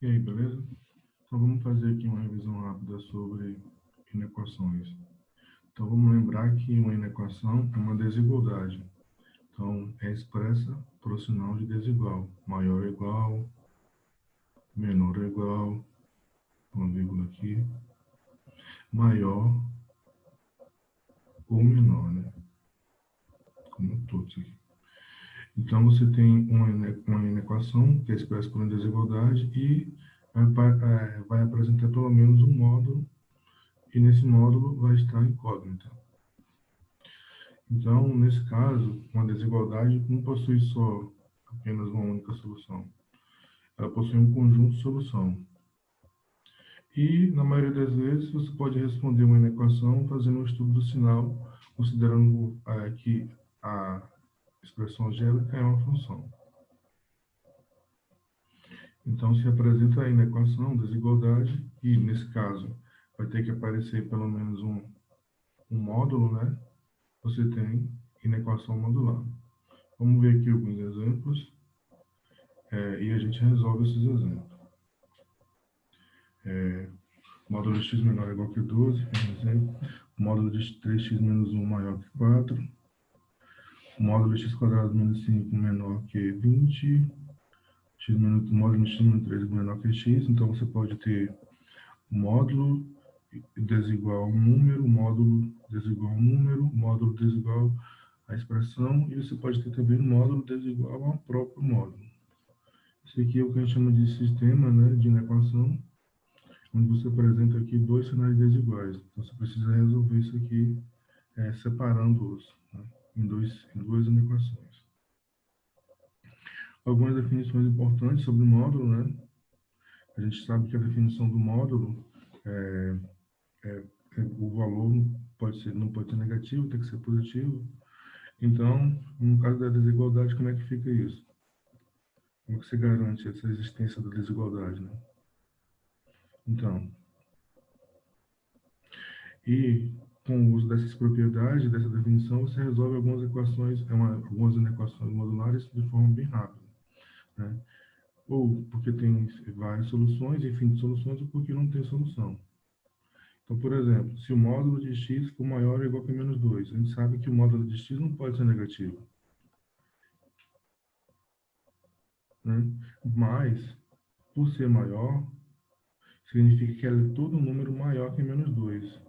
E aí, beleza? Então vamos fazer aqui uma revisão rápida sobre inequações. Então vamos lembrar que uma inequação é uma desigualdade. Então é expressa por sinal de desigual. Maior ou igual, menor ou igual, uma vírgula aqui, maior ou menor, né? Como todos aqui. Então você tem uma inequação que é expressa por uma desigualdade e vai apresentar pelo menos um módulo, e nesse módulo vai estar incógnita. Então, nesse caso, uma desigualdade não possui só apenas uma única solução. Ela possui um conjunto de solução. E, na maioria das vezes, você pode responder uma inequação fazendo um estudo do sinal, considerando que a expressão algébrica é uma função. Então, se apresenta a inequação, desigualdade, e, nesse caso, vai ter que aparecer pelo menos um módulo, né? Você tem inequação modular. Vamos ver aqui alguns exemplos. E a gente resolve esses exemplos. Módulo de x menor ou igual que 12, por exemplo. Módulo de 3x menos 1 maior que 4. Módulo de x quadrado menos 5 menor que 20. Módulo de x menos 3 menor que x. Então, você pode ter módulo desigual a um número, módulo desigual a um número, módulo desigual à expressão, e você pode ter também módulo desigual ao próprio módulo. Isso aqui é o que a gente chama de sistema, né, de inequação, onde você apresenta aqui dois sinais desiguais. Então, você precisa resolver isso aqui separando-os, né, em duas inequações. Algumas definições importantes sobre o módulo, né? A gente sabe que a definição do módulo o valor não pode ser negativo, tem que ser positivo. Então, no caso da desigualdade, como é que fica isso? Como é que você garante essa existência da desigualdade, né? Então, e com o uso dessas propriedades, dessa definição, você resolve algumas inequações modulares de forma bem rápida, né? Ou porque tem várias soluções, infinitas soluções, ou porque não tem solução. Então, por exemplo, se o módulo de x for maior ou igual que menos 2, a gente sabe que o módulo de x não pode ser negativo, né? Mas, por ser maior, significa que é todo número maior que menos 2.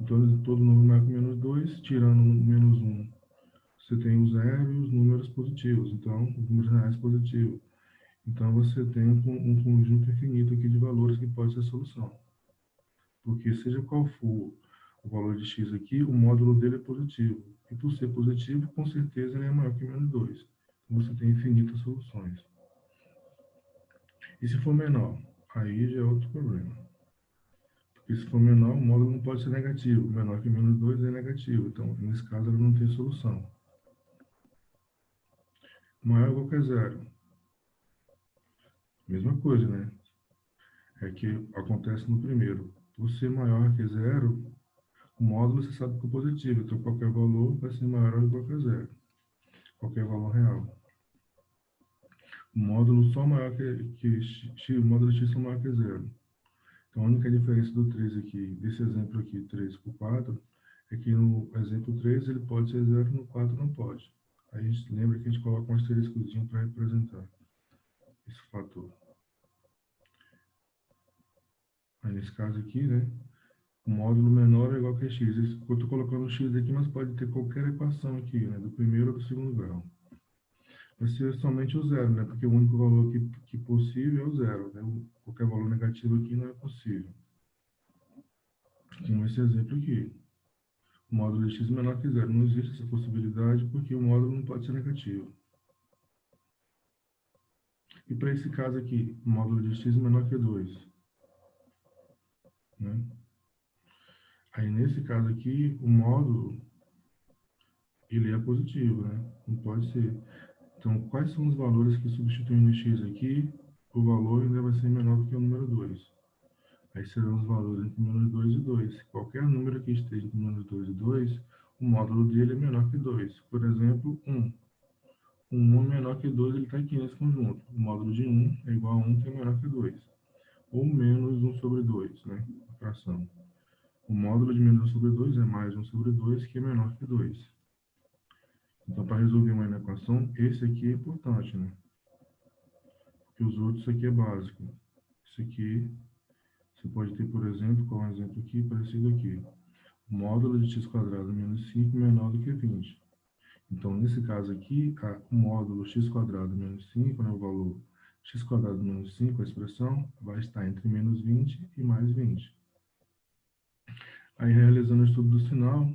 Então, todo número maior que menos 2, tirando menos 1, você tem o zero e os números positivos, então, os números reais positivos. Então, você tem um conjunto infinito aqui de valores que pode ser solução. Porque, seja qual for o valor de x aqui, o módulo dele é positivo. E, por ser positivo, com certeza ele é maior que menos 2. Então, você tem infinitas soluções. E se for menor? Aí já é outro problema. Porque, se for menor, o módulo não pode ser negativo. Menor que menos 2 é negativo. Então, nesse caso, ele não tem solução. Maior ou igual que zero. Mesma coisa, né? É que acontece no primeiro. Por ser maior que zero, o módulo você sabe que é positivo, então qualquer valor vai ser maior ou igual que zero. Qualquer valor real. O módulo só maior que x, o módulo de x só maior que zero. Então a única diferença do 3 aqui, desse exemplo aqui, 3 por 4, é que no exemplo 3 ele pode ser zero, no 4 não pode. Aí a gente lembra que a gente coloca um asteriscozinho para representar esse fator. Aí nesse caso aqui, né, o módulo menor é igual que x. Eu estou colocando x aqui, mas pode ter qualquer equação aqui, né, do primeiro ou do segundo grau. Vai ser somente o zero, né, porque o único valor que possível é o zero. Né, qualquer valor negativo aqui não é possível. Como esse exemplo aqui. O módulo de x menor que zero. Não existe essa possibilidade porque o módulo não pode ser negativo. E para esse caso aqui, o módulo de x menor que 2. Né? Aí nesse caso aqui, o módulo ele é positivo, né? Não pode ser. Então, quais são os valores que substituem no x aqui? O valor ainda vai ser menor do que o número 2. Aí serão os valores entre menos 2 e 2. Qualquer número que esteja entre menos 2 e 2, o módulo dele é menor que 2. Por exemplo, 1. O 1 é menor que 2, ele está aqui nesse conjunto. O módulo de 1 é igual a 1, que é menor que 2. Ou menos 1 sobre 2, né? A fração. O módulo de menos 1 sobre 2 é mais 1 sobre 2, que é menor que 2. Então, para resolver uma equação, esse aqui é importante, né? Porque os outros, isso aqui é básico. Isso aqui, você pode ter, por exemplo, qual é um exemplo aqui, parecido aqui. O módulo de x² menos 5 menor do que 20. Então, nesse caso aqui, o módulo x² menos 5, né, o valor x² menos 5, a expressão, vai estar entre menos 20 e mais 20. Aí, realizando o estudo do sinal,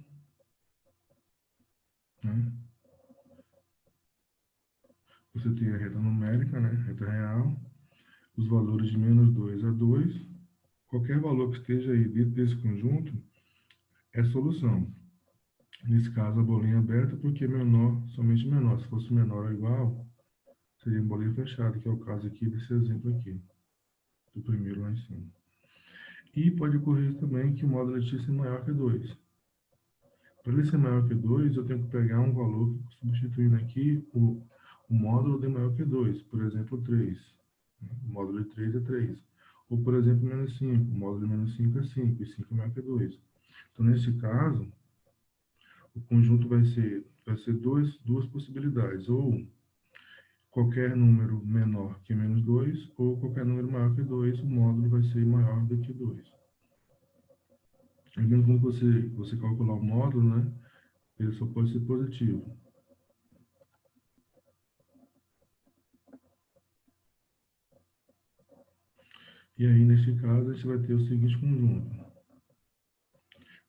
né, você tem a reta numérica, né, reta real, os valores de menos 2 a 2. Qualquer valor que esteja aí dentro desse conjunto é solução. Nesse caso, a bolinha aberta, porque menor, somente menor. Se fosse menor ou igual, seria bolinha fechada, que é o caso aqui desse exemplo aqui, do primeiro lá em cima. E pode ocorrer também que o módulo de x é maior que 2. Para ele ser maior que 2, eu tenho que pegar um valor, substituindo aqui o módulo de maior que 2, por exemplo, 3. O módulo de 3 é 3. Ou, por exemplo, menos 5. O módulo de menos 5 é 5, e 5 é maior que 2. Então, nesse caso, o conjunto vai ser duas possibilidades. Ou qualquer número menor que menos 2, ou qualquer número maior que 2, o módulo vai ser maior do que 2. Lembrando quando você calcular o módulo, né, ele só pode ser positivo. E aí, neste caso, a gente vai ter o seguinte conjunto.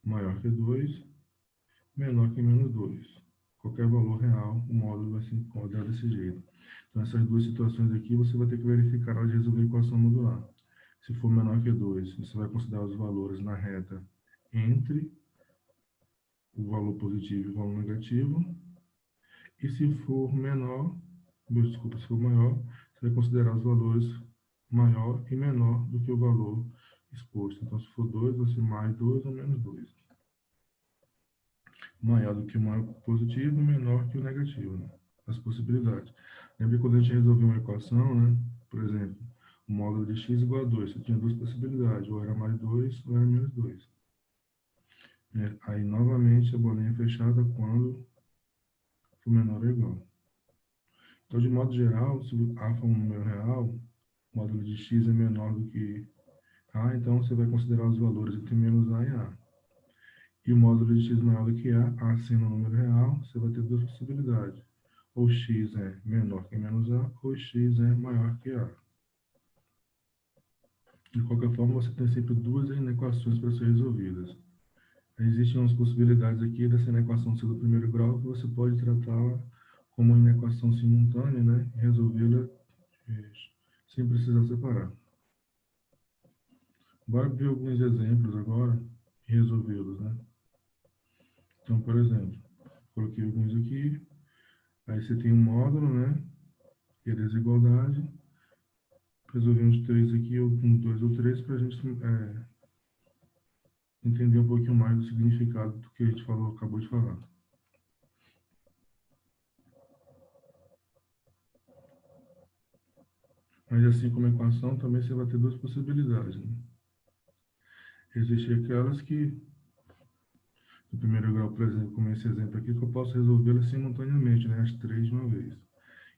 Maior que 2, menor que menos 2. Qualquer valor real, o módulo vai se encontrar desse jeito. Então, essas duas situações aqui, você vai ter que verificar na hora de resolver a equação modular. Se for menor que 2, você vai considerar os valores na reta entre o valor positivo e o valor negativo. E se for menor, desculpa, se for maior, você vai considerar os valores maior e menor do que o valor exposto. Então, se for 2, vai ser mais 2 ou menos 2. Maior do que o maior positivo e menor que o negativo, né? As possibilidades. Lembra quando a gente resolveu uma equação, né? Por exemplo, o módulo de x igual a 2. Você tinha duas possibilidades, ou era mais 2 ou era menos 2. Aí, novamente, a bolinha fechada quando for menor ou igual. Então, de modo geral, se A for um número real, o módulo de x é menor do que A, então você vai considerar os valores entre menos A e A. E o módulo de x maior do que A sendo um número real, você vai ter duas possibilidades. Ou x é menor que menos A, ou x é maior que A. De qualquer forma, você tem sempre duas inequações para ser resolvidas. Existem umas possibilidades aqui dessa inequação ser do primeiro grau, que você pode tratá-la como uma inequação simultânea, né? E resolvê-la sem precisar separar. Bora ver alguns exemplos agora e resolvê-los, né? Então, por exemplo, coloquei alguns aqui. Aí você tem um módulo, né? E a desigualdade. Resolvi uns três aqui, um, dois ou três, para a gente entender um pouquinho mais do significado do que a gente falou, acabou de falar. Mas assim como a equação, também você vai ter duas possibilidades, né? Existem aquelas que, no primeiro grau, por exemplo, como esse exemplo aqui, que eu posso resolvê-las simultaneamente, né? As três de uma vez.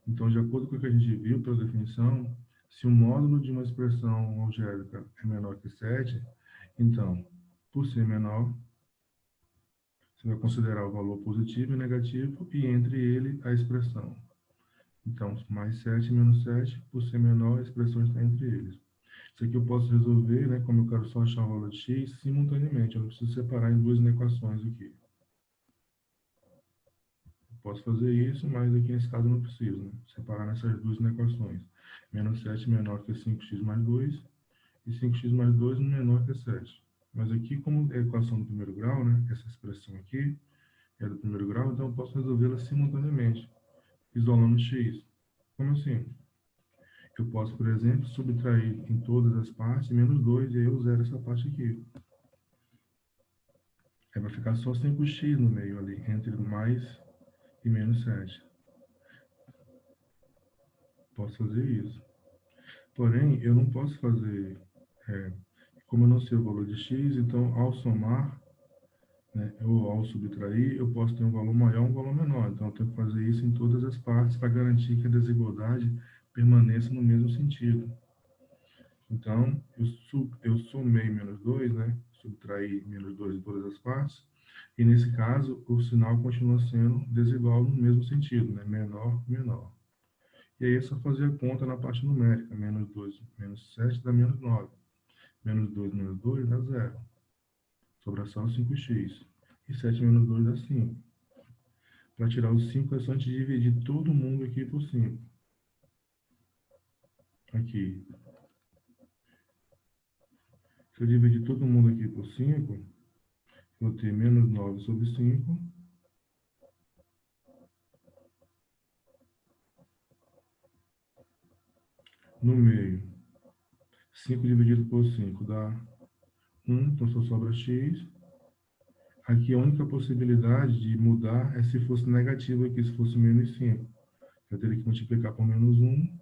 Então, de acordo com o que a gente viu pela definição, se o módulo de uma expressão algébrica é menor que 7, então, por ser menor, você vai considerar o valor positivo e negativo e entre ele a expressão. Então, mais 7 menos 7, por ser menor, a expressão está entre eles. Isso aqui eu posso resolver, né, como eu quero só achar o valor de x, simultaneamente. Eu não preciso separar em duas equações aqui. Eu posso fazer isso, mas aqui nesse caso eu não preciso, né? Separar nessas duas equações. Menos 7 menor que 5x mais 2 e 5x mais 2 menor que 7. Mas aqui, como é a equação do primeiro grau, né, essa expressão aqui é do primeiro grau, então eu posso resolvê-la simultaneamente, isolando x. Como assim? Eu posso, por exemplo, subtrair em todas as partes menos 2 e aí eu zero essa parte aqui. Aí vai ficar só 5x no meio ali, entre mais e menos 7. Posso fazer isso. Porém, eu não posso fazer, como eu não sei o valor de x, então ao somar, né, ou ao subtrair, eu posso ter um valor maior ou um valor menor. Então, eu tenho que fazer isso em todas as partes para garantir que a desigualdade permaneça no mesmo sentido. Então, eu somei menos 2, né? Subtraí menos 2 em todas as partes. E, nesse caso, o sinal continua sendo desigual no mesmo sentido, né? Menor, menor. E aí é só fazer a conta na parte numérica. Menos 2 menos 7 dá menos 9. Menos 2 dá 0. Sobra só 5x. E 7 menos 2 dá 5. Para tirar os 5 é só a gente dividir todo mundo aqui por 5. Aqui. Se eu dividir todo mundo aqui por 5, vou ter menos 9 sobre 5. No meio, 5 dividido por 5 dá 1, então só sobra x. Aqui a única possibilidade de mudar é se fosse negativo aqui, se fosse menos 5. Eu teria que multiplicar por menos 1.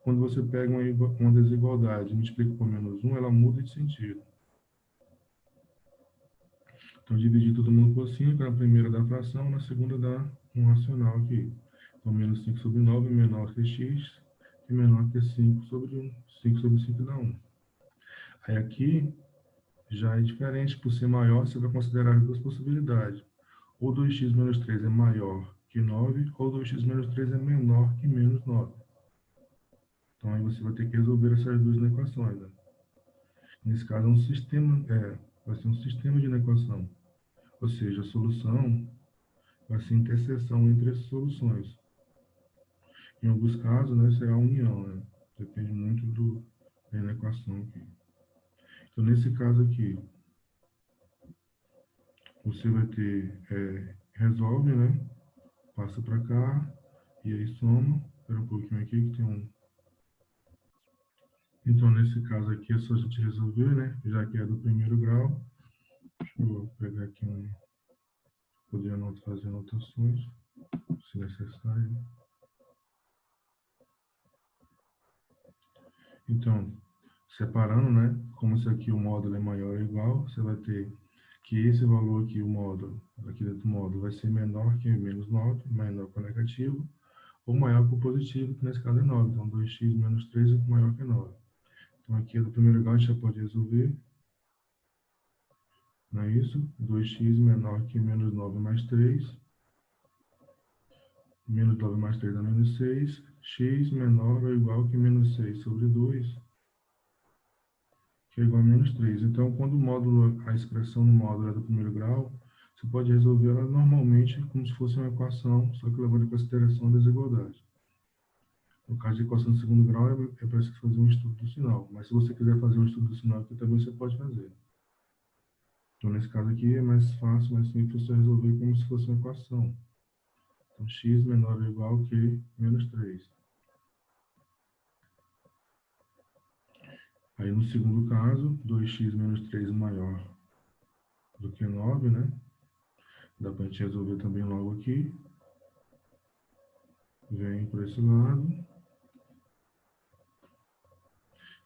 Quando você pega uma desigualdade e multiplica por menos 1, ela muda de sentido. Então, dividir todo mundo por 5, na primeira dá fração, na segunda dá um racional aqui. Então, menos 5 sobre 9 é menor que x, e menor que 5 sobre 1. 5 sobre 5 dá 1. Aí aqui, já é diferente, por ser maior, você vai considerar as duas possibilidades. Ou 2x menos 3 é maior que 9, ou 2x menos 3 é menor que menos 9. Então, aí você vai ter que resolver essas duas equações. Né? Nesse caso, vai ser um sistema de equação. Ou seja, a solução vai ser interseção entre as soluções. Em alguns casos, né, será a união. Né? Depende muito da equação aqui. Então, nesse caso aqui, você vai ter, resolve, né? Passa para cá, e aí soma. Espera um pouquinho aqui que tem um... Então, nesse caso aqui, é só a gente resolver, né? Já que é do primeiro grau. Deixa eu pegar aqui poder fazer anotações, se necessário. Então, separando, né? Como esse aqui o módulo é maior ou igual, você vai ter que esse valor aqui, o módulo, aqui dentro do módulo, vai ser menor que menos 9, menor que o negativo, ou maior que o positivo, que nesse caso é 9. Então, 2x menos 3 é maior que 9. Então, aqui do primeiro grau a gente já pode resolver. Não é isso? 2x menor que menos 9 mais 3. Menos 9 mais 3 dá menos 6. X menor ou igual que menos 6 sobre 2, que é igual a menos 3. Então, quando a expressão no módulo é do primeiro grau, você pode resolver ela normalmente como se fosse uma equação, só que levando em consideração a desigualdade. No caso de equação de segundo grau, é preciso fazer um estudo do sinal. Mas se você quiser fazer um estudo do sinal aqui, também você pode fazer. Então, nesse caso aqui, é mais fácil, mais simples você resolver como se fosse uma equação. Então, x menor ou igual que menos 3. Aí, no segundo caso, 2x menos 3 maior do que 9, né? Dá para a gente resolver também logo aqui. Vem para esse lado.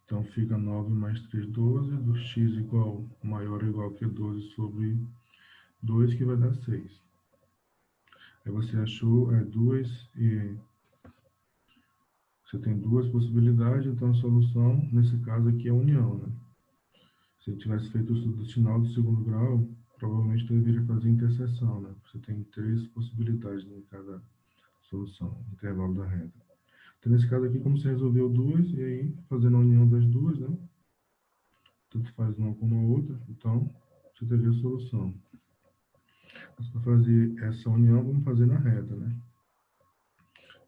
Então, fica 9 mais 3, 12. Do x igual, maior ou igual que 12 sobre 2, que vai dar 6. Aí você achou 2 e... Você tem duas possibilidades, então a solução, nesse caso aqui, é a união, né? Se eu tivesse feito o estudo do sinal do segundo grau, provavelmente eu deveria fazer interseção, né? Você tem 3 possibilidades em cada solução, intervalo da reta. Então, nesse caso aqui, como você resolveu duas, e aí, fazendo a união das duas, né? Tanto faz uma como a outra, então, você teria a solução. Mas para fazer essa união, vamos fazer na reta, né?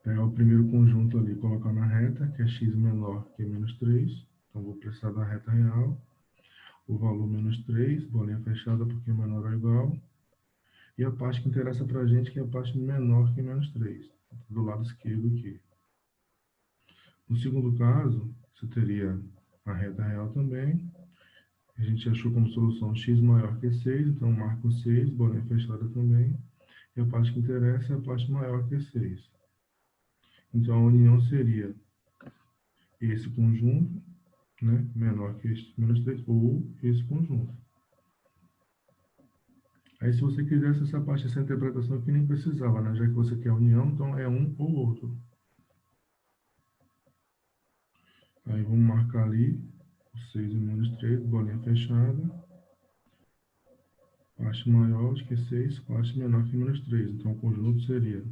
Pegar o primeiro conjunto ali e colocar na reta, que é x menor que menos 3. Então, vou precisar da reta real. O valor menos 3, bolinha fechada porque é menor ou igual. E a parte que interessa para a gente, que é a parte menor que menos 3, do lado esquerdo aqui. No segundo caso, você teria a reta real também. A gente achou como solução x maior que 6, então marco 6, bolinha fechada também. E a parte que interessa é a parte maior que 6. Então a união seria esse conjunto, né, menor que este menos 3, ou esse conjunto. Aí, se você quisesse essa parte, essa interpretação aqui, nem precisava, né? Já que você quer união, então é um ou outro. Aí, vamos marcar ali, o 6 e menos 3, bolinha fechada. Parte maior de que 6, parte menor que menos 3. Então, o conjunto seria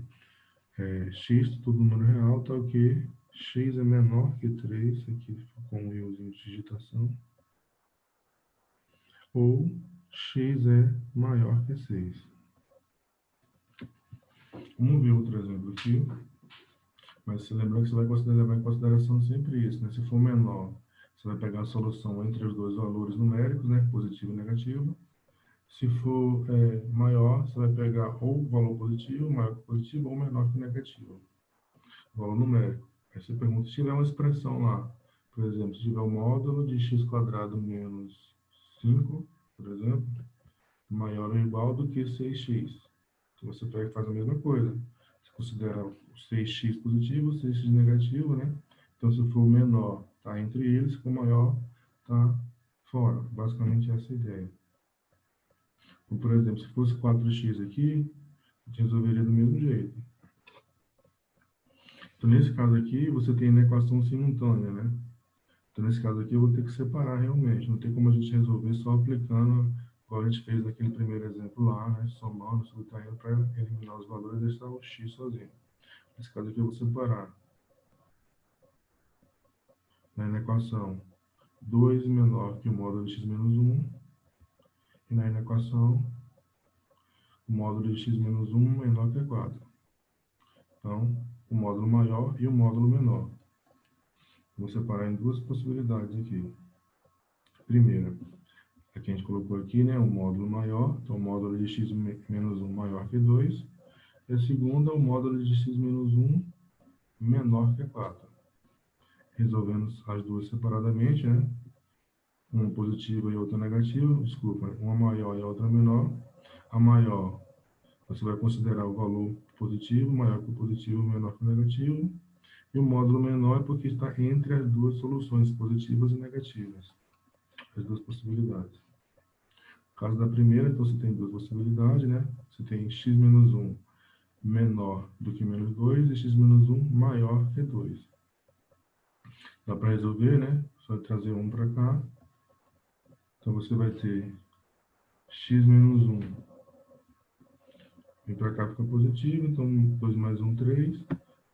x, todo número real, tal que x é menor que 3, aqui ficou um errozinho de digitação, ou x é maior que 6. Vamos ver outro exemplo aqui, mas se lembra que você vai levar em consideração sempre isso, né? Se for menor, você vai pegar a solução entre os dois valores numéricos, né? Positivo e negativo. Se for maior, você vai pegar ou o valor positivo, maior que positivo, ou menor que negativo. Valor numérico. Aí você pergunta, se tiver uma expressão lá, por exemplo, se tiver o módulo de x² menos 5, por exemplo, maior ou igual do que 6x. Então você pega e faz a mesma coisa. Você considera o 6x positivo, o 6x negativo, né? Então se for o menor, está entre eles, se for maior, está fora. Basicamente essa é a ideia. Então, por exemplo, se fosse 4x aqui, a gente resolveria do mesmo jeito. Então, nesse caso aqui, você tem a equação simultânea, né? Então, nesse caso aqui, eu vou ter que separar realmente. Não tem como a gente resolver só aplicando, igual a gente fez naquele primeiro exemplo lá, né? Somando, subtraindo para eliminar os valores e deixar o x sozinho. Nesse caso aqui, eu vou separar. Na equação 2 menor que o módulo de x menos 1. E na equação, o módulo de x menos 1 menor que 4. Então, o módulo maior e o módulo menor. Vou separar em duas possibilidades aqui. Primeira, aqui a gente colocou aqui, né, o módulo maior, então o módulo de x menos 1 maior que 2. E a segunda, o módulo de x menos 1 menor que 4. Resolvendo as duas separadamente, né, uma positiva e outra negativa, desculpa, uma maior e a outra menor. A maior, você vai considerar o valor positivo, maior que o positivo, menor que o negativo. E o módulo menor é porque está entre as duas soluções positivas e negativas, as duas possibilidades. No caso da primeira, então você tem duas possibilidades, né? Você tem x menos 1 menor do que menos 2 e x menos 1 maior que 2. Dá para resolver, né? Só trazer 1 para cá. Então você vai ter x menos 1. Vem para cá, fica positivo, então 2 mais 1, 3.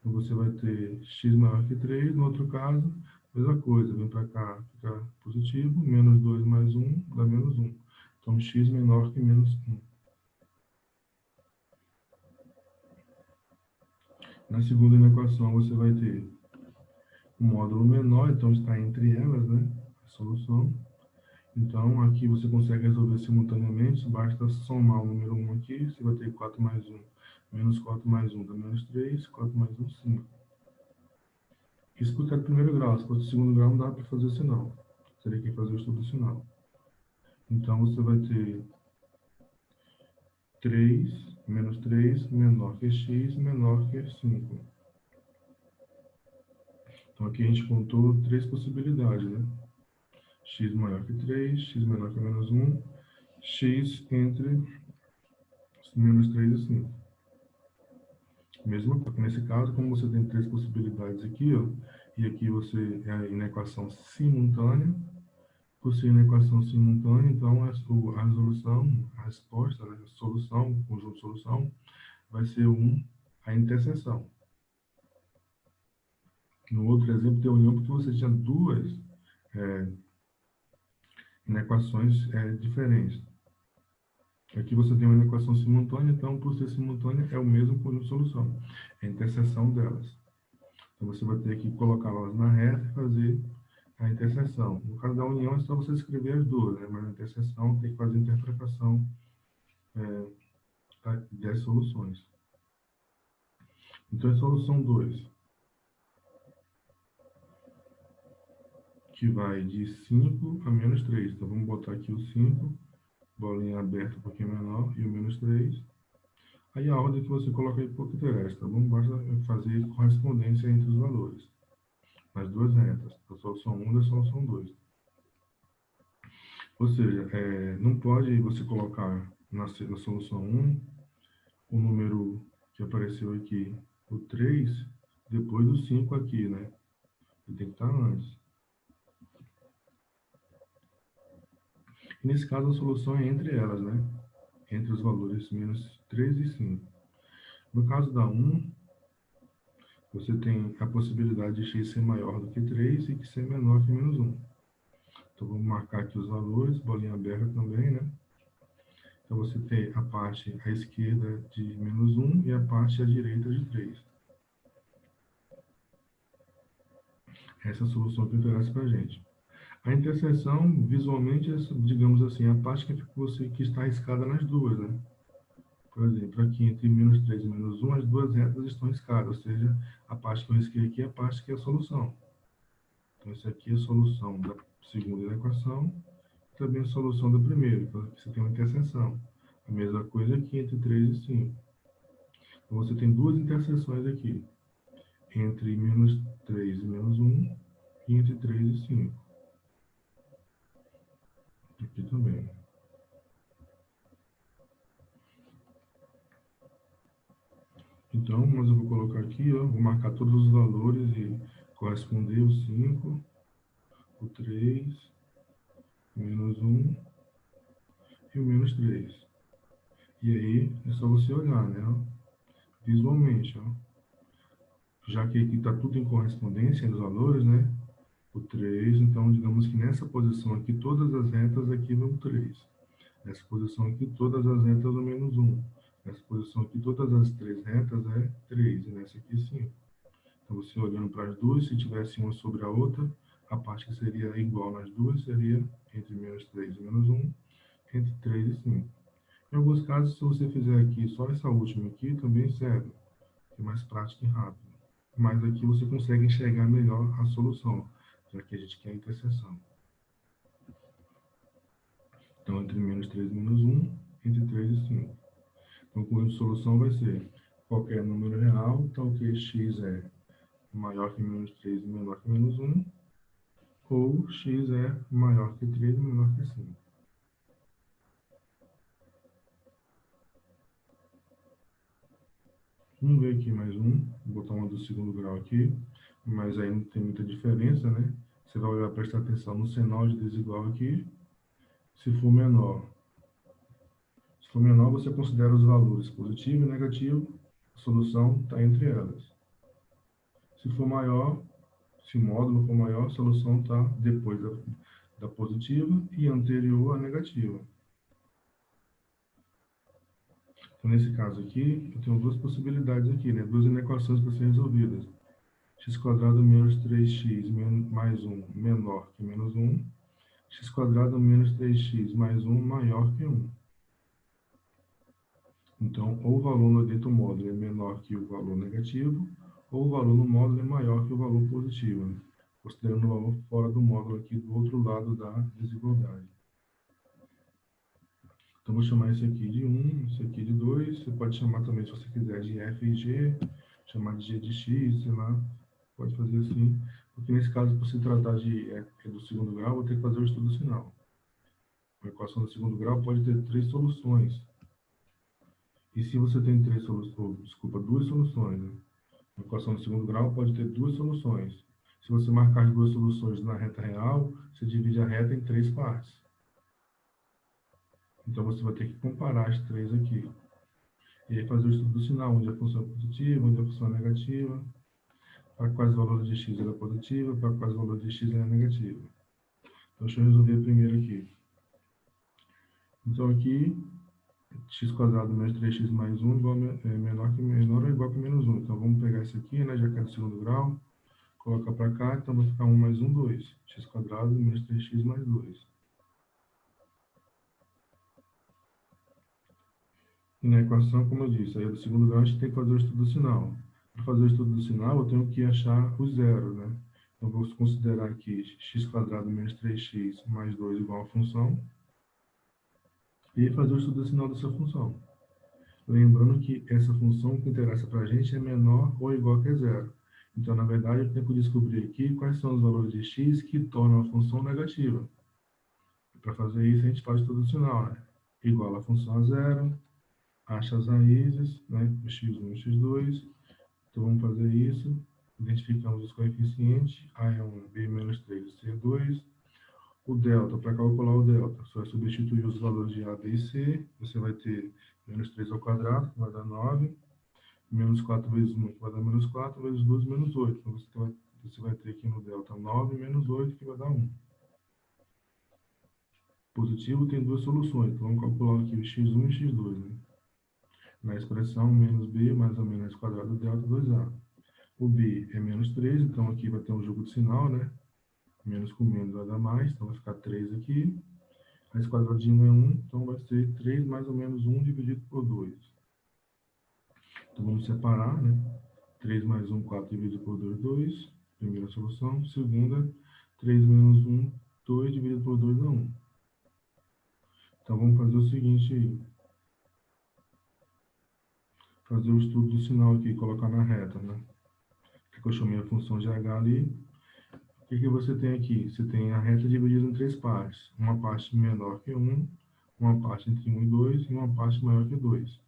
Então você vai ter x maior que 3. No outro caso, mesma coisa, vem para cá, fica positivo, menos 2 mais 1 dá menos 1. Então x menor que menos 1. Na segunda equação, você vai ter o módulo menor, então está entre elas, né? A solução. Então, aqui você consegue resolver simultaneamente, basta somar o número 1 aqui, você vai ter 4 mais 1, menos 4 mais 1 dá menos 3, 4 mais 1, 5. Isso porque é do primeiro grau, se fosse do segundo grau não dá para fazer assim não. Teria que fazer o estudo sinal. Então, você vai ter 3 menos 3 menor que x menor que 5. Então, aqui a gente contou três possibilidades, né? X maior que 3, x menor que menos 1, x entre menos 3 e 5. Mesmo nesse caso, como você tem três possibilidades aqui, ó, e aqui você é na equação simultânea, por ser na equação simultânea, então a resolução, a resposta, né, a solução, o conjunto de solução, vai ser a interseção. No outro exemplo, tem união porque você tinha duas equações diferentes. Aqui você tem uma equação simultânea, então, por ser simultânea, é o mesmo conjunto de solução. É a interseção delas. Então, você vai ter que colocá-las na reta e fazer a interseção. No caso da união, é só você escrever as duas, né? Mas na interseção, tem que fazer a interpretação das soluções. Então, a solução 2, que vai de 5 a menos 3. Então, vamos botar aqui o 5, bolinha aberta um pouquinho menor, e o menos 3. Aí a ordem que você coloca aí pouco interessa, tá bom? Basta fazer correspondência entre os valores. nas duas retas, da solução 1 e da solução 2. Ou seja, não pode você colocar na solução 1 o número que apareceu aqui, o 3, depois do 5 aqui, né? Ele tem que estar antes. E nesse caso, a solução é entre elas, né? Entre os valores menos 3 e 5. No caso da 1, você tem a possibilidade de x ser maior do que 3 e que ser menor que menos 1. Então, vamos marcar aqui os valores, bolinha aberta também, né? Então, você tem a parte à esquerda de menos 1 e a parte à direita de 3. Essa é a solução que interessa para a gente. A interseção, visualmente, é, digamos assim, a parte que está riscada nas duas, né? Por exemplo, aqui entre menos 3 e menos 1, as duas retas estão riscadas, ou seja, a parte que eu risquei aqui é a parte que é a solução. Então, essa aqui é a solução da segunda equação, também a solução da primeira, então aqui você tem uma interseção. A mesma coisa aqui entre 3 e 5. Então, você tem duas interseções aqui, entre menos 3 e menos 1, e entre 3 e 5. Aqui também. Então, mas eu vou colocar aqui, ó, vou marcar todos os valores e corresponder o 5, o 3, menos 1 e o menos 3. E aí, é só você olhar, né, ó, visualmente, ó. Já que aqui está tudo em correspondência dos valores, né, o 3, então digamos que nessa posição aqui, todas as retas aqui vão 3. Nessa posição aqui, todas as retas vão menos 1. Nessa posição aqui, todas as três retas é 3, e nessa aqui 5. Então, você olhando para as duas, se tivesse uma sobre a outra, a parte que seria igual nas duas seria entre menos 3 e menos 1, entre 3 e 5. Em alguns casos, se você fizer aqui só essa última aqui, também serve, é mais prático e rápido. Mas aqui você consegue enxergar melhor a solução, já que a gente quer a interseção. Então, entre menos 3 e menos 1, entre 3 e 5. Então, o conjunto de solução vai ser qualquer número real, tal que x é maior que menos 3 e menor que menos 1, ou x é maior que 3 e menor que 5. Vamos ver aqui mais um, vou botar uma do segundo grau aqui, mas aí não tem muita diferença, né? Você vai olhar, prestar atenção no sinal de desigual aqui. Se for menor, você considera os valores positivo e negativo, a solução está entre elas. Se for maior, se o módulo for maior, a solução está depois da positiva e anterior à negativa. Então, nesse caso aqui, eu tenho duas possibilidades aqui, né? Duas inequações para serem resolvidas. X² menos 3x mais 1 menor que menos 1. X² menos 3x mais 1 maior que 1. Então, ou o valor no dentro do módulo é menor que o valor negativo, ou o valor no módulo é maior que o valor positivo, né? Considerando o valor fora do módulo aqui do outro lado da desigualdade. Então, vou chamar esse aqui de 1, esse aqui de 2. Você pode chamar também, se você quiser, de f e g, chamar de g de x, sei lá. Pode fazer assim. Porque nesse caso, por se tratar do segundo grau, vou ter que fazer o estudo sinal. A equação do segundo grau pode ter três soluções. E se você tem duas soluções, né? A equação do segundo grau pode ter duas soluções. Se você marcar as duas soluções na reta real, você divide a reta em três partes. Então, você vai ter que comparar as três aqui. E aí fazer o estudo do sinal, onde a função é positiva, onde a função é negativa, para quais valores de x ela é positiva, para quais valores de x ela é negativa. Então, deixa eu resolver primeiro aqui. Então, aqui, x² menos 3x mais 1 menor ou igual que menos 1. Então, vamos pegar isso aqui, né, já que é do segundo grau, colocar para cá, então vai ficar 1 mais 1, 2. x² menos 3x mais 2. E na equação, como eu disse, aí do segundo grau a gente tem que fazer o estudo do sinal. Para fazer o estudo do sinal, eu tenho que achar os zeros, né? Então, vou considerar aqui x² menos 3x mais 2 igual a função. E fazer o estudo do sinal dessa função. Lembrando que essa função que interessa para a gente é menor ou igual que zero. Então, na verdade, eu tenho que descobrir aqui quais são os valores de x que tornam a função negativa. Para fazer isso, a gente faz tudo sinal, né? Igual a função a zero, acha as raízes, né? O x1 e x2. Então, vamos fazer isso. Identificamos os coeficientes, a é 1, b menos 3 e c é 2. O delta, para calcular o delta, você vai substituir os valores de a, b e c. Você vai ter menos 3 ao quadrado, que vai dar 9. Menos 4 vezes 1, que vai dar menos 4, vezes 2, menos 8. Então, você vai ter aqui no delta 9 menos 8, que vai dar 1. Positivo tem duas soluções. Então, vamos calcular aqui o x1 e x2, né? Na expressão menos b mais ou menos quadrado delta 2a. O b é menos 3, então aqui vai ter um jogo de sinal, né? Menos com menos vai dar mais, então vai ficar 3 aqui. Raiz quadrada de 1 é 1, então vai ser 3 mais ou menos 1 dividido por 2. Então vamos separar, né? 3 mais 1, 4 dividido por 2, 2. Primeira solução. Segunda, 3 menos 1, 2 dividido por 2 dá 1. Então vamos fazer o seguinte aí. Fazer o estudo do sinal aqui, colocar na reta, né? Que eu chamei a função de h ali. O que você tem aqui? Você tem a reta dividida em três partes. Uma parte menor que 1, uma parte entre 1 e 2 e uma parte maior que 2.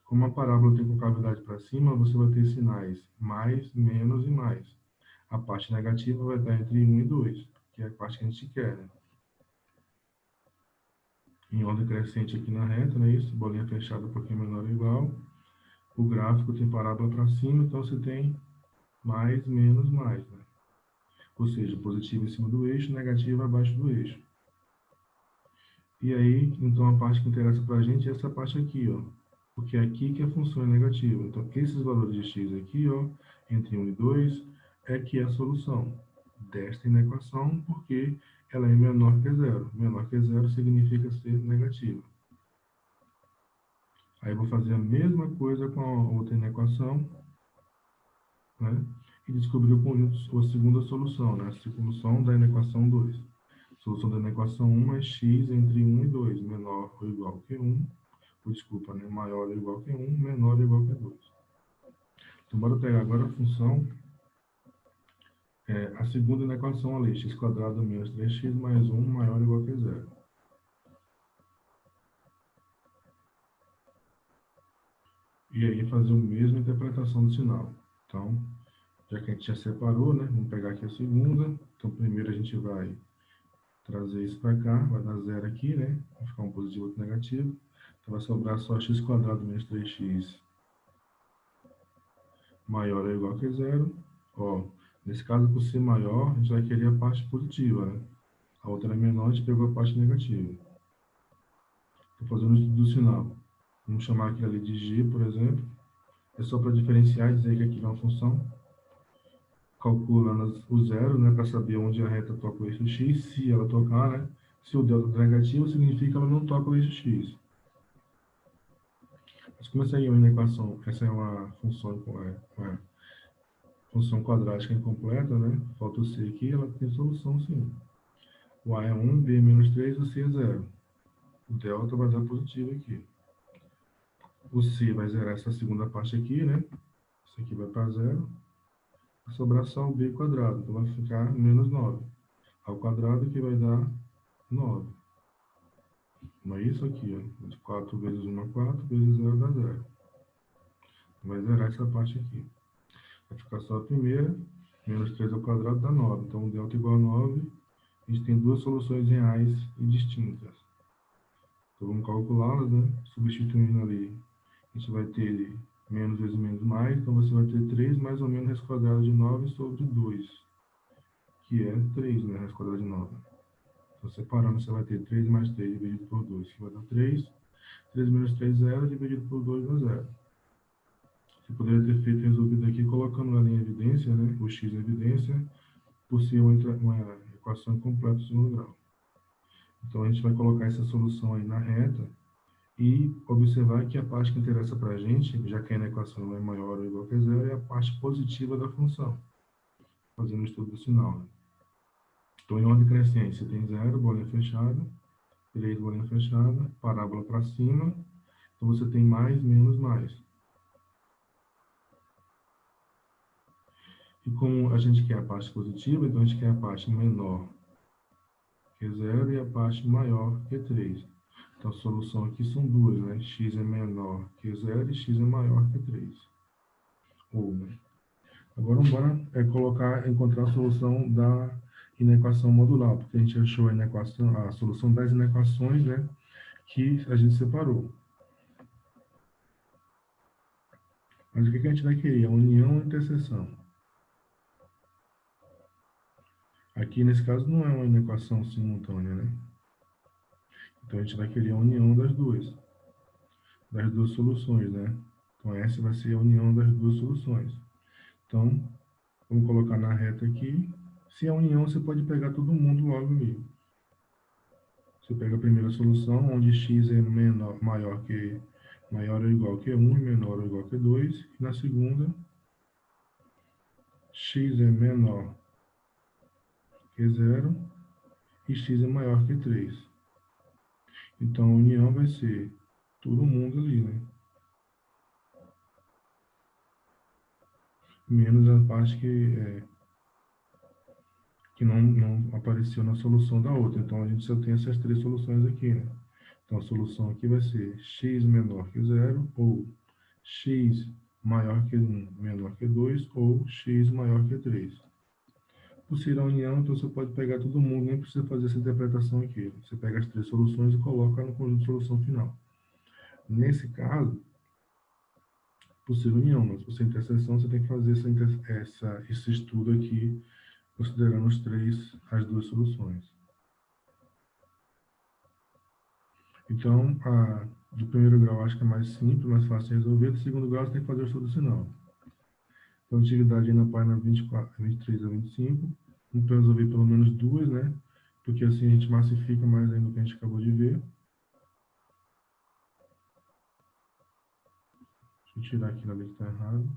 Como a parábola tem concavidade para cima, você vai ter sinais mais, menos e mais. A parte negativa vai estar entre 1 e 2, que é a parte que a gente quer, né? Em ordem crescente aqui na reta, não é isso? Bolinha fechada um pouquinho menor ou igual. O gráfico tem parábola para cima, então você tem mais, menos, mais, né? Ou seja, positivo em cima do eixo, negativo abaixo do eixo. E aí, então a parte que interessa para a gente é essa parte aqui, ó. Porque é aqui que a função é negativa. Então, esses valores de x aqui, ó, entre 1 e 2, é que é a solução desta inequação, porque ela é menor que zero. Menor que zero significa ser negativa. Aí eu vou fazer a mesma coisa com a outra inequação, né? E descobrir o conjunto, a segunda solução, né? A solução da inequação 2. Solução da inequação 1 é x entre 1 e 2, menor ou igual que 1. Desculpa, né? Maior ou igual que 1, menor ou igual que 2. Então, bora pegar agora a função, a segunda na equação ali, x quadrado menos 3x mais 1 maior ou igual que 0. E aí fazer a mesma interpretação do sinal. Então, já que a gente já separou, né? Vamos pegar aqui a segunda. Então, primeiro a gente vai trazer isso para cá, vai dar 0 aqui, né? Vai ficar um positivo e outro negativo. Então, vai sobrar só x quadrado menos 3x maior ou igual que 0. Ó, nesse caso, por ser maior, a gente vai querer a parte positiva, né? A outra é menor, a gente pegou a parte negativa. Estou fazendo o estudo do sinal. Vamos chamar aquilo ali de g, por exemplo. É só para diferenciar e dizer que aqui é uma função. Calculando o zero, né, para saber onde a reta toca o eixo x, se ela tocar, né? Se o delta é negativo, significa que ela não toca o eixo x. Mas como essa aí é uma equação, essa é uma função quadrática incompleta, né? Falta o c aqui, ela tem solução sim. O a é 1, b é menos 3, o c é 0. O delta vai dar positivo aqui. O c vai zerar essa segunda parte aqui, né? Isso aqui vai para 0. Vai sobrar só o b quadrado, então vai ficar menos 9. Ao quadrado que vai dar 9. Não é isso aqui, ó. 4 vezes 1 é 4, vezes 0 dá 0. Vai zerar essa parte aqui. Vai ficar só a primeira, menos 3 ao quadrado dá 9. Então, o delta igual a 9. A gente tem duas soluções reais e distintas. Então, vamos calculá-las, né? Substituindo ali, a gente vai ter menos vezes menos mais. Então, você vai ter 3 mais ou menos raiz quadrada de 9 sobre 2. Que é 3, né? Raiz quadrada de 9. Então, separando, você vai ter 3 mais 3 dividido por 2, que vai dar 3. 3 menos 3, 0, dividido por 2 dá 0. Você poderia ter feito resolvido aqui colocando ela em evidência, né? O x em evidência, por ser uma equação incompleta do segundo grau. Então, a gente vai colocar essa solução aí na reta e observar que a parte que interessa para a gente, já que a equação não é maior ou igual que 0, é a parte positiva da função, fazendo o estudo do sinal, né? Então, em ordem crescente, você tem 0, bolinha fechada, 3, bolinha fechada, parábola para cima, então você tem mais, menos, mais. E como a gente quer a parte positiva, então a gente quer a parte menor que 0 e a parte maior que 3. Então, a solução aqui são duas, né? X é menor que 0 e x é maior que 3. Ou, né? Agora, bora encontrar a solução da inequação modular, porque a gente achou a solução das inequações, né, que a gente separou. Mas o que a gente vai querer? A união ou interseção. Aqui, nesse caso, não é uma inequação simultânea, né? Então, a gente vai querer a união das duas soluções, né? Então, essa vai ser a união das duas soluções. Então, vamos colocar na reta aqui. Se é união, você pode pegar todo mundo logo ali. Você pega a primeira solução, onde x é maior ou igual que 1 e menor ou igual que 2. E na segunda, x é menor que 0 e x é maior que 3. Então, a união vai ser todo mundo ali, né? Menos a parte que não apareceu na solução da outra. Então, a gente só tem essas três soluções aqui, né? Então, a solução aqui vai ser x menor que 0, ou x maior que 1, menor que 2, ou x maior que 3. Por ser a união, então você pode pegar todo mundo, nem precisa fazer essa interpretação aqui. Você pega as três soluções e coloca no conjunto de solução final. Nesse caso, por ser união, mas por ser interseção, você tem que fazer esse estudo aqui, considerando as duas soluções. Então, do primeiro grau acho que é mais simples, mais fácil de resolver. Do segundo grau você tem que fazer o estudo sinal. Então, atividade aí na página 24, 23 a 25. Então, resolver pelo menos duas, né? Porque assim a gente massifica mais ainda o que a gente acabou de ver. Deixa eu tirar aqui na lista que está errado.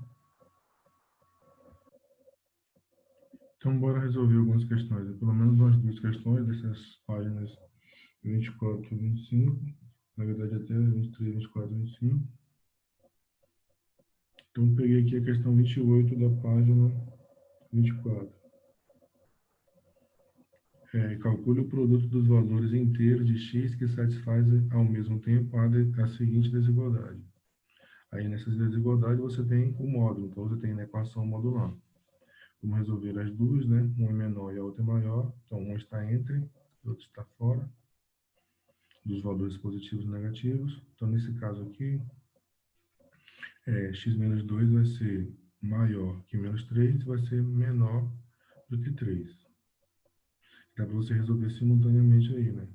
Então, bora resolver algumas questões. Pelo menos umas duas questões dessas páginas 24 e 25. Na verdade, até 23, 24 e 25. Então, peguei aqui a questão 28 da página 24. Calcule o produto dos valores inteiros de x que satisfazem ao mesmo tempo a seguinte desigualdade. Aí, nessas desigualdades, você tem o módulo. Então, você tem a equação modular. Vamos resolver as duas, né? Uma é menor e a outra é maior. Então, uma está entre, a outra está fora dos valores positivos e negativos. Então, nesse caso aqui, x menos 2 vai ser maior que menos 3 e vai ser menor do que 3. Dá para você resolver simultaneamente aí, né?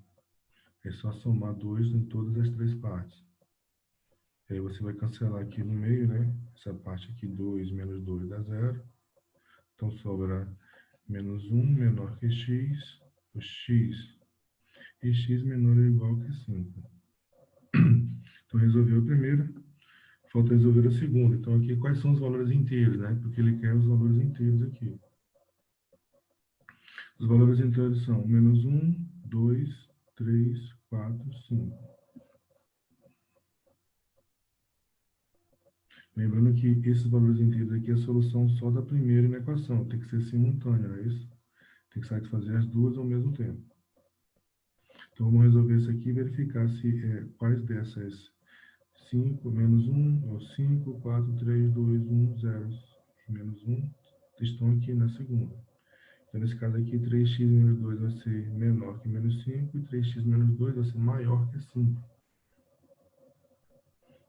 É só somar 2 em todas as três partes. Aí você vai cancelar aqui no meio, né? Essa parte aqui, 2 menos 2 dá 0. Então, sobra menos 1 menor que x, o x, e x menor ou igual que 5. Então, resolveu a primeira, falta resolver a segunda. Então, aqui, quais são os valores inteiros, né? Porque ele quer os valores inteiros aqui. Os valores inteiros são menos 1, 2, 3, 4, 5. Lembrando que esses valores inteiros aqui é a solução só da primeira equação. Tem que ser simultânea, não é isso? Tem que satisfazer as duas ao mesmo tempo. Então, vamos resolver isso aqui e verificar quais dessas 5, menos 1, ou 5, 4, 3, 2, 1, 0, menos 1, estão aqui na segunda. Então, nesse caso aqui, 3x menos 2 vai ser menor que menos 5 e 3x menos 2 vai ser maior que 5.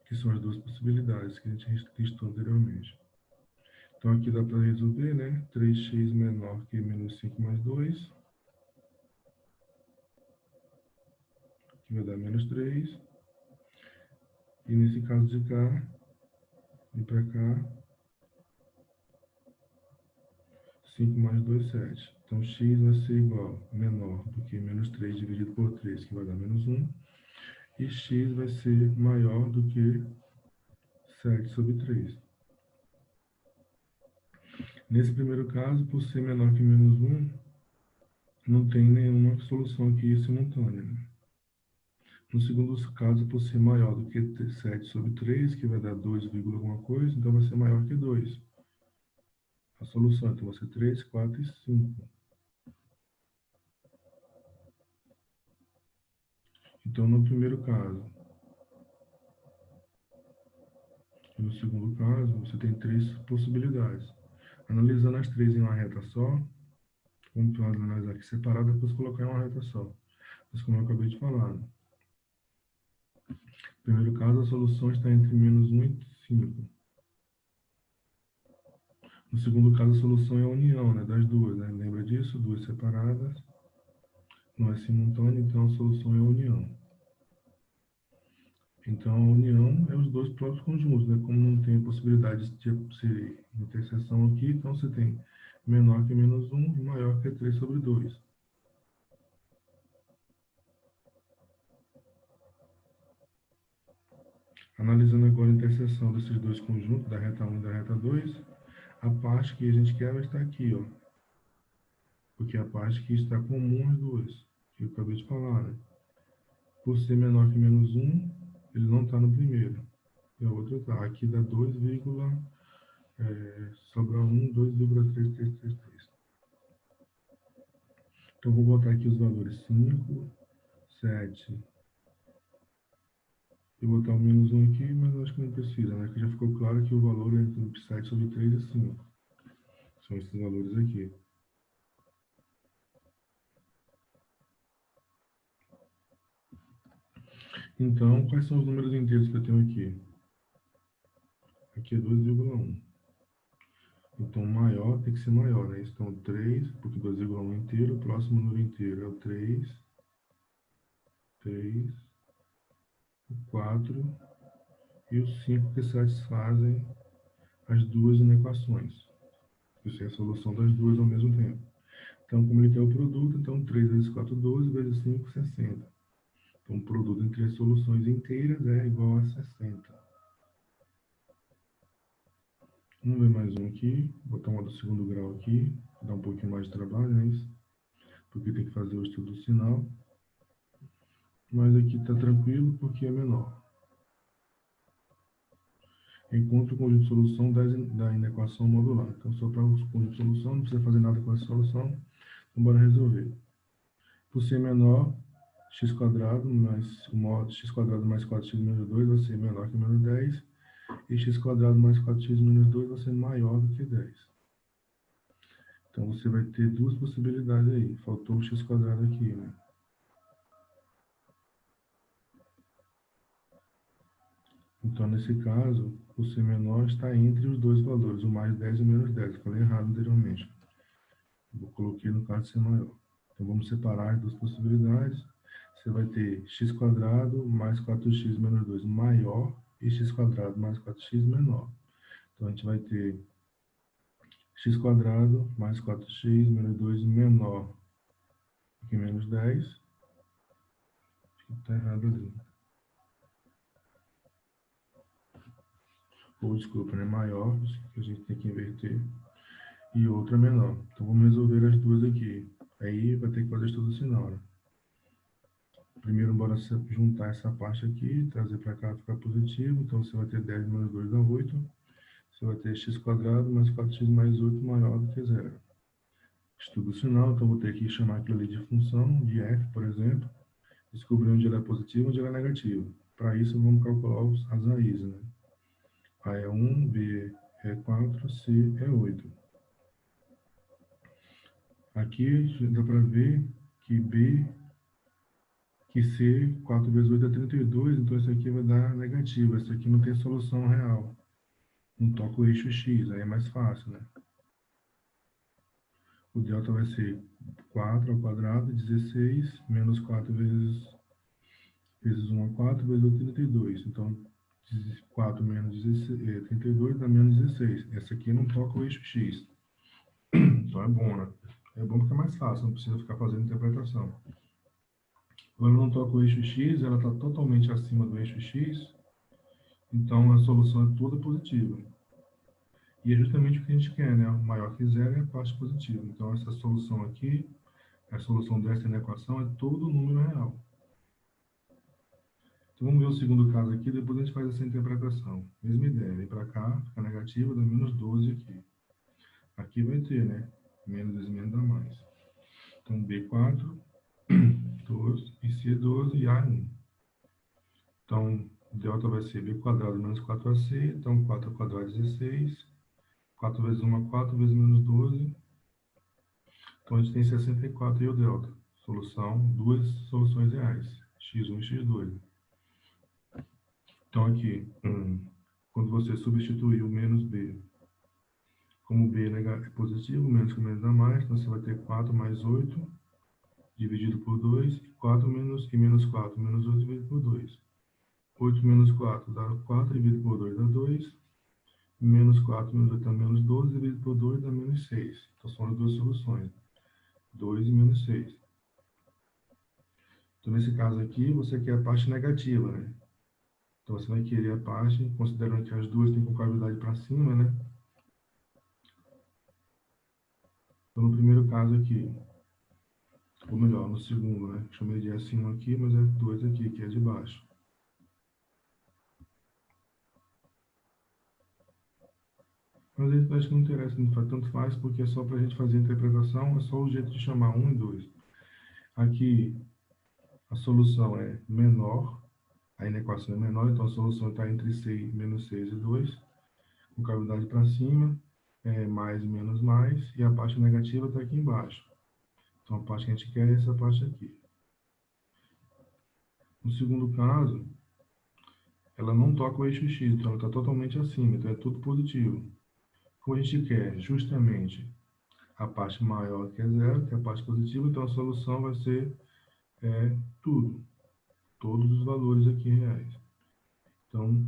Que são as duas possibilidades que a gente listou anteriormente. Então, aqui dá para resolver, né? 3x menor que menos 5 mais 2. Que vai dar menos 3. E nesse caso de cá, e para cá, 5 mais 2, 7. Então, x vai ser igual, menor do que menos 3 dividido por 3, que vai dar menos 1. E x vai ser maior do que 7 sobre 3. Nesse primeiro caso, por ser menor que menos 1, não tem nenhuma solução aqui simultânea. No segundo caso, por ser maior do que 7 sobre 3, que vai dar 2, alguma coisa, então vai ser maior que 2. a solução. Então, vai ser 3, 4 e 5. Então, no primeiro caso e no segundo caso, você tem 3 possibilidades. Analisando as 3 em uma reta só, vamos analisar aqui separado, depois colocar em uma reta só. Mas como eu acabei de falar, né? No primeiro caso, a solução está entre -1 e 5. No segundo caso, a solução é a união, né, das duas, né? Lembra disso? Duas separadas. Não é simultâneo, então a solução é a união. Então, a união é os dois próprios conjuntos, né? Como não tem possibilidade de ser interseção aqui, então você tem menor que -1 e maior que 3 sobre 2. Analisando agora a interseção desses dois conjuntos, da reta 1 e da reta 2, a parte que a gente quer vai estar aqui, ó. Porque é a parte que está comum às duas, que eu acabei de falar, né? Por ser menor que -1, ele não está no primeiro. E a outra está. Aqui dá 2, sobra 1, 2,3333. Então, vou botar aqui os valores 5, 7. E botar o -1 aqui, mas eu acho que não precisa, né? Que já ficou claro que o valor é entre 7 sobre 3 e 5. São esses valores aqui. Então, quais são os números inteiros que eu tenho aqui? Aqui é 2,1. Então, maior tem que ser maior, né? Então, 3, porque 2,1 inteiro, o próximo número inteiro é o 3, 3, o 4 e o 5 que satisfazem as duas inequações. Isso é a solução das duas ao mesmo tempo. Então, como ele quer o produto, então 3 vezes 4, 12, vezes 5, 60. Então, o produto entre as soluções inteiras é igual a 60. Vamos ver mais um aqui. Vou botar uma do segundo grau aqui. Dá um pouquinho mais de trabalho, não é isso? Porque tem que fazer o estudo do sinal. Mas aqui está tranquilo porque é menor. Encontre o conjunto de solução da inequação modular. Então, só para o conjunto de solução, não precisa fazer nada com essa solução. Então, bora resolver. Por ser menor, x quadrado mais o modo x quadrado mais 4x menos 2 vai ser menor que menos 10. E x quadrado mais 4x menos 2 vai ser maior do que 10. Então, você vai ter duas possibilidades aí. Faltou o x quadrado aqui, né? Então, nesse caso, o C menor está entre os dois valores, o mais 10 e o menos 10. Eu falei errado anteriormente. Eu coloquei no caso C maior. Então, vamos separar as duas possibilidades. Você vai ter x quadrado mais 4x menos 2 maior e x quadrado mais 4x menor. Então, a gente vai ter x quadrado mais 4x menos 2 menor que menos 10. Acho que está errado ali. Ou, desculpa, né? Maior, que a gente tem que inverter. E outra menor. Então, vamos resolver as duas aqui. Aí, vai ter que fazer estudo sinal, né? Primeiro, bora juntar essa parte aqui, trazer para cá, ficar positivo. Então, você vai ter 10 menos 2 dá 8. Você vai ter x quadrado mais 4x mais 8 maior do que zero. Estudo sinal, então vou ter que chamar aquilo ali de função, de f, por exemplo. Descobrir onde ela é positiva e onde ela é negativa. Para isso, vamos calcular as raízes, né? A é 1, B é 4, C é 8. Aqui dá para ver que C, 4 vezes 8 é 32, então isso aqui vai dar negativo. Isso aqui não tem solução real. Não toca o eixo X, aí é mais fácil, né? O delta vai ser 4 ao quadrado, 16, menos 4 vezes 1 a 4, vezes 8, 32. Então, 4 menos 16, 32 dá menos 16. Essa aqui não toca o eixo X. Então é bom, né? É bom porque é mais fácil, não precisa ficar fazendo interpretação. Quando não toca o eixo X, ela está totalmente acima do eixo X, então a solução é toda positiva. E é justamente o que a gente quer, né? O maior que zero é a parte positiva. Então essa solução aqui, a solução dessa equação é todo número real. Então vamos ver o segundo caso aqui, depois a gente faz essa interpretação. Mesma ideia, vem para cá, fica negativo, dá menos 12 aqui. Aqui vai ter, né? Menos 2 menos dá mais. Então, B4, 12, e C12 e A1. Então, delta vai ser B quadrado menos 4AC. Então, 4 ao quadrado é 16. 4 vezes 1 é 4, vezes menos 12. Então, a gente tem 64 e o delta. Solução, duas soluções reais, x1 e x2. Então, aqui, quando você substituir o menos b, como b é positivo, menos com menos dá mais, então você vai ter 4 mais 8 dividido por 2, e 4 menos 4, menos 8 dividido por 2. 8 menos 4 dá 4, dividido por 2 dá 2. Menos 4 menos 8 dá menos 12, dividido por 2 dá menos 6. Então, são as duas soluções, 2 e menos 6. Então, nesse caso aqui, você quer a parte negativa, né? Então, você vai querer a parte, considerando que as duas têm concavidade para cima, né? Então, no primeiro caso aqui, ou melhor, no segundo, né? Chamei de S1 aqui, mas é 2 aqui, que é de baixo. Mas aí acho que não interessa, tanto faz, porque é só para a gente fazer a interpretação, é só o jeito de chamar 1 e 2. Aqui, a solução é menor, aí na equação é menor, então a solução está entre 6, menos 6 e 2, com cavidade para cima, mais e menos mais, e a parte negativa está aqui embaixo. Então, a parte que a gente quer é essa parte aqui. No segundo caso, ela não toca o eixo X, então ela está totalmente acima, então é tudo positivo. Como a gente quer justamente a parte maior que é zero, que é a parte positiva, então a solução vai ser tudo, todos os valores aqui reais. Então,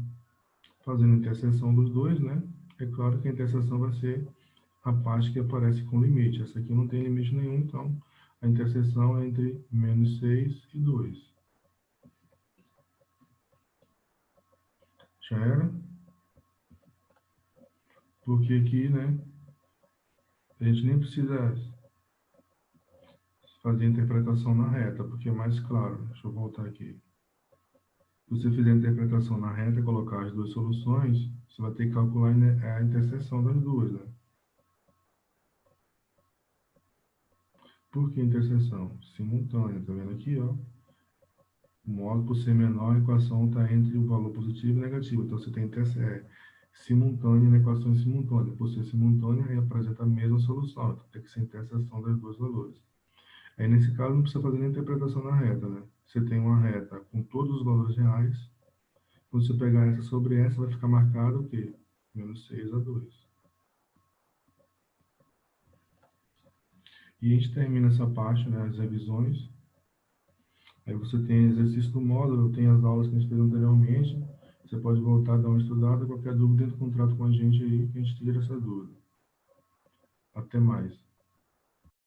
fazendo a interseção dos dois, né? É claro que a interseção vai ser a parte que aparece com limite. Essa aqui não tem limite nenhum, então a interseção é entre menos 6 e 2. Já era? Porque aqui, né, a gente nem precisa fazer a interpretação na reta, porque é mais claro. Deixa eu voltar aqui. Se você fizer a interpretação na reta e colocar as duas soluções, você vai ter que calcular a interseção das duas, né? Por que interseção? Simultânea, tá vendo aqui, ó? O módulo, por ser menor, a equação está entre o valor positivo e negativo. Então, você tem simultânea na equação simultânea. Por ser simultânea, aí apresenta a mesma solução. Então, tem que ser a interseção dos dois valores. Aí, nesse caso, não precisa fazer nem interpretação na reta, né? Você tem uma reta com todos os valores reais. Quando você pegar essa sobre essa, vai ficar marcado o quê? Menos 6 a 2. E a gente termina essa parte, né, as revisões. Aí você tem exercício do módulo, tem as aulas que a gente fez anteriormente. Você pode voltar, dar uma estudada, qualquer dúvida, entra em contato com a gente aí, que a gente tira essa dúvida. Até mais.